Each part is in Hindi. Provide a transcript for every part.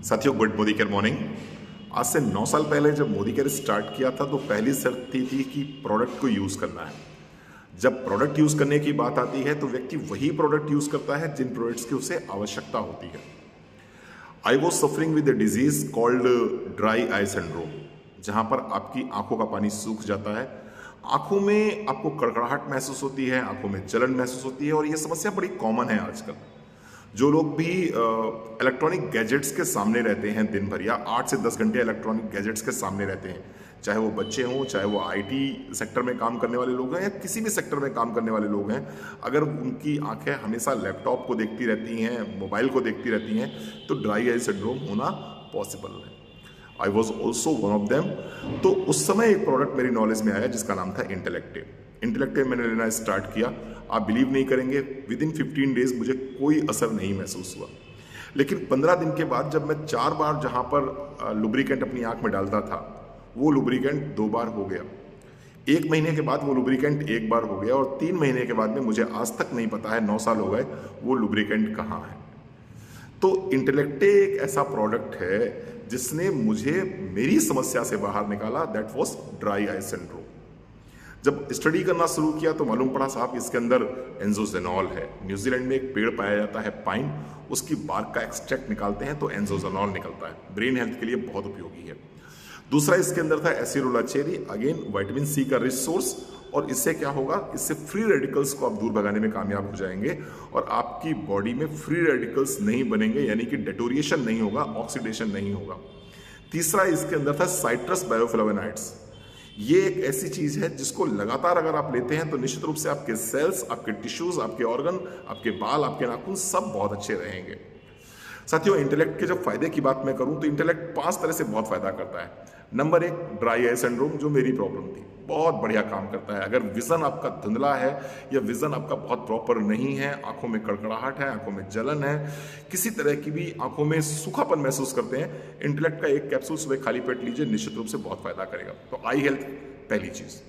साथियों, गुड मोदी केयर मॉर्निंग। आज से 9 साल पहले जब मोदी केयर स्टार्ट किया था तो पहली शर्त थी कि प्रोडक्ट को यूज़ करना है। जब प्रोडक्ट यूज़ करने की बात आती है तो व्यक्ति वही प्रोडक्ट यूज़ करता है जिन प्रोडक्ट्स की उसे आवश्यकता होती है। I was suffering with the disease called dry eye syndrome, जहाँ पर आपकी आंखों का पानी सूख जाता है, आंखों में आपको कड़कड़ाहट महसूस होती है, आंखों में जलन महसूस होती है और ये समस्या बड़ी कॉमन है आजकल। जो लोग भी इलेक्ट्रॉनिक गैजेट्स के सामने रहते हैं दिन भर या 8 से 10 घंटे इलेक्ट्रॉनिक गैजेट्स के सामने रहते हैं, चाहे वो बच्चे हों, चाहे वो आईटी सेक्टर में काम करने वाले लोग हैं या किसी भी सेक्टर में काम करने वाले लोग हैं, अगर उनकी आंखें हमेशा लैपटॉप को देखती रहती हैं, मोबाइल को देखती रहती हैं, तो ड्राई आई सिंड्रोम होना पॉसिबल है। I was also one of them. तो उस समय एक प्रोडक्ट मेरी नॉलेज में आया जिसका नाम था इंटेलेक्टिव। इंटेलेक्टिव मैंने लेना स्टार्ट किया। आप बिलीव नहीं करेंगे, विद इन 15 डेज मुझे कोई असर नहीं महसूस हुआ। लेकिन 15 दिन के बाद जब मैं 4 बार जहाँ पर लुब्रिकेंट अपनी आंख में डालता था, वो लुब्रिकेंट 2 बार हो गया। 1 महीने के बाद वो लुब्रिकेंट 1 बार हो गया और 3 महीने के बाद में मुझे आज तक नहीं पता है, 9 साल हो गए, वो लुब्रिकेंट कहाँ है। तो इंटेलेक्टिव एक ऐसा प्रोडक्ट है जिसने मुझे मेरी समस्या से बाहर निकाला, that was dry eye syndrome. जब स्टडी करना शुरू किया तो मालूम पड़ा साहब इसके अंदर एंजोजेनॉल है। न्यूजीलैंड में एक पेड़ पाया जाता है पाइन, उसकी बार्क का एक्सट्रैक्ट निकालते हैं तो एंजोजेनॉल निकलता है, ब्रेन हेल्थ के लिए बहुत उपयोगी है। दूसरा इसके अंदर था acerola cherry, again vitamin C का रिच सोर्स, और इससे क्या होगा, इससे फ्री रेडिकल्स को आप दूर भगाने में कामयाब हो जाएंगे और आपकी बॉडी में फ्री रेडिकल्स नहीं बनेंगे, यानी कि डेटोरिएशन नहीं होगा, ऑक्सीडेशन नहीं होगा। तीसरा इसके अंदर था साइट्रस बायोफ्लेवोनॉइड्स। ये एक ऐसी चीज है जिसको लगातार अगर आप लेते हैं तो निश्चित रूप से आपके सेल्स, आपके टिश्यूज, आपके ऑर्गन, आपके बाल, आपके नाखून सब बहुत अच्छे रहेंगे। साथियों, इंटेलेक्ट के जब फायदे की बात मैं करूं तो इंटेलेक्ट 5 तरह से बहुत फायदा करता है। नंबर 1, ड्राई आई सिंड्रोम, जो मेरी प्रॉब्लम थी, बहुत बढ़िया काम करता है। अगर विजन आपका धुंधला है या विजन आपका बहुत प्रॉपर नहीं है, आंखों में कड़कड़ाहट है, आंखों में जलन है, किसी तरह की भी आंखों में सूखापन महसूस करते हैं, इंटेलेक्ट का एक कैप्सूल सुबह खाली पेट लीजिए, निश्चित रूप से बहुत फायदा करेगा। तो आई हेल्थ पहली चीज।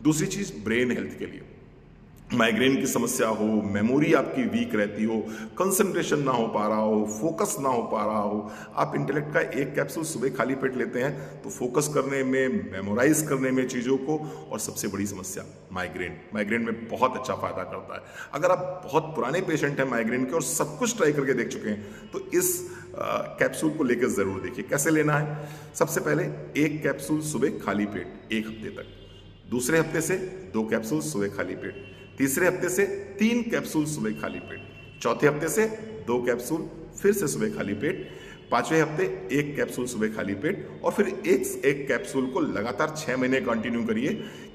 दूसरी चीज ब्रेन हेल्थ के लिए, माइग्रेन की समस्या हो, मेमोरी आपकी वीक रहती हो, कंसंट्रेशन ना हो पा रहा हो, फोकस ना हो पा रहा हो, आप इंटेलेक्ट का एक कैप्सूल सुबह खाली पेट लेते हैं तो फोकस करने में, मेमोराइज करने में चीज़ों को, और सबसे बड़ी समस्या माइग्रेन में बहुत अच्छा फायदा करता है। अगर आप बहुत पुराने पेशेंट हैं माइग्रेन के और सब कुछ ट्राई करके देख चुके हैं तो इस कैप्सूल को लेकर जरूर देखिए। कैसे लेना है? सबसे पहले एक कैप्सूल सुबह खाली पेट 1 हफ्ते तक, दूसरे हफ्ते से 2 कैप्सूल सुबह खाली पेट, तीसरे हफ्ते से 3 कैप्सूल सुबह खाली पेट, चौथे हफ्ते से 2 कैप्सूल फिर से सुबह खाली पेट, 5वें हफ्ते 1 कैप्सूल सुबह खाली पेट, और फिर एक कैप्सूल को लगातार 6 महीने कंटिन्यू करिए।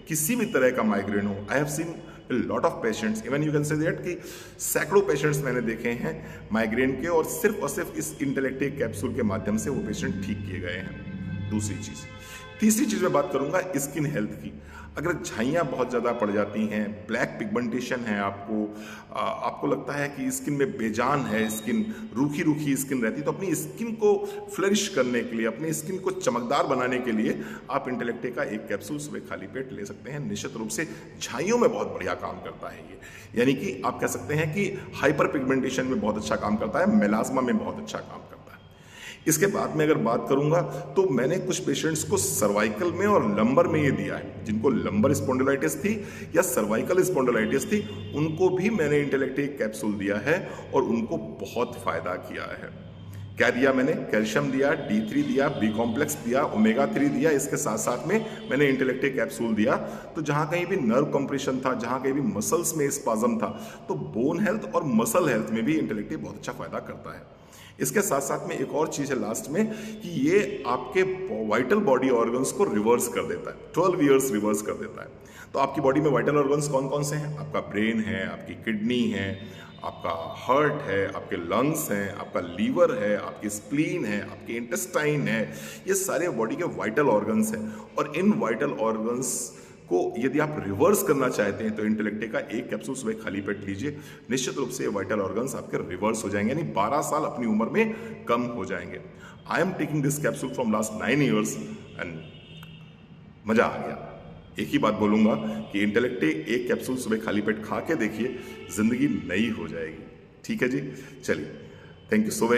किसी भी तरह का माइग्रेन हो, I have seen lot of patients, even you can say that कि सैकड़ों पेशेंट्स मैंने देखे हैं माइग्रेन के, और सिर्फ इस इंटेलेक्टिव कैप्सूल के माध्यम से वो पेशेंट ठीक किए गए हैं। दूसरी चीज। तीसरी चीज मैं बात करूंगा स्किन हेल्थ की। अगर झाइयाँ बहुत ज़्यादा पड़ जाती हैं, ब्लैक पिगमेंटेशन है, आपको लगता है कि स्किन में बेजान है, स्किन रूखी स्किन रहती है, तो अपनी स्किन को फ्लरिश करने के लिए, अपनी स्किन को चमकदार बनाने के लिए आप इंटेलेक्टिव का एक कैप्सूल सुबह खाली पेट ले सकते हैं। निश्चित रूप से झाइयों में बहुत बढ़िया काम करता है ये, यानी कि आप कह सकते हैं कि हाइपर पिगमेंटेशन में बहुत अच्छा काम करता है, मेलाज्मा में बहुत अच्छा काम करता है। इसके बाद में अगर बात करूंगा तो मैंने कुछ पेशेंट्स को सर्वाइकल में और लंबर में ये दिया है, जिनको लंबर स्पॉन्डिलाइटिस थी या सर्वाइकल स्पॉन्डिलाइटिस थी, उनको भी मैंने इंटेलेक्टिव कैप्सूल दिया है और उनको बहुत फायदा किया है। क्या दिया मैंने? कैल्शियम दिया, D3 दिया, बी कॉम्प्लेक्स दिया, ओमेगा 3 दिया, इसके साथ साथ में मैंने इंटेलेक्टिव कैप्सूल दिया। तो जहां कहीं भी नर्व कंप्रेशन था, जहां कहीं भी मसल्स में स्पाज्म था, तो बोन हेल्थ और मसल हेल्थ में भी इंटेलेक्टिव बहुत अच्छा फायदा करता है। इसके साथ साथ में एक और चीज है लास्ट में कि ये आपके वाइटल बॉडी ऑर्गन्स को रिवर्स कर देता है, 12 ईयर्स रिवर्स कर देता है। तो आपकी बॉडी में वाइटल ऑर्गन्स कौन कौन से हैं? आपका ब्रेन है, आपकी किडनी है, आपका हार्ट है, आपके लंग्स हैं, आपका लीवर है, आपकी स्प्लीन है, आपके इंटेस्टाइन है, ये सारे बॉडी के वाइटल ऑर्गन्स हैं। और इन वाइटल ऑर्गन्स को यदि आप रिवर्स करना चाहते हैं तो इंटेलेक्टिव का एक कैप्सूल सुबह खाली पेट लीजिए, निश्चित रूप से वाइटल ऑर्गन्स आपके रिवर्स हो जाएंगे, यानी 12 साल अपनी उम्र में कम हो जाएंगे। I am taking this capsule from last 9 years and मजा आ गया। एक ही बात बोलूंगा कि इंटेलेक्टिव एक कैप्सूल सुबह खाली पेट खा के देखिए, जिंदगी नई हो जाएगी। ठीक है जी, चलिए, थैंक यू सो वेरी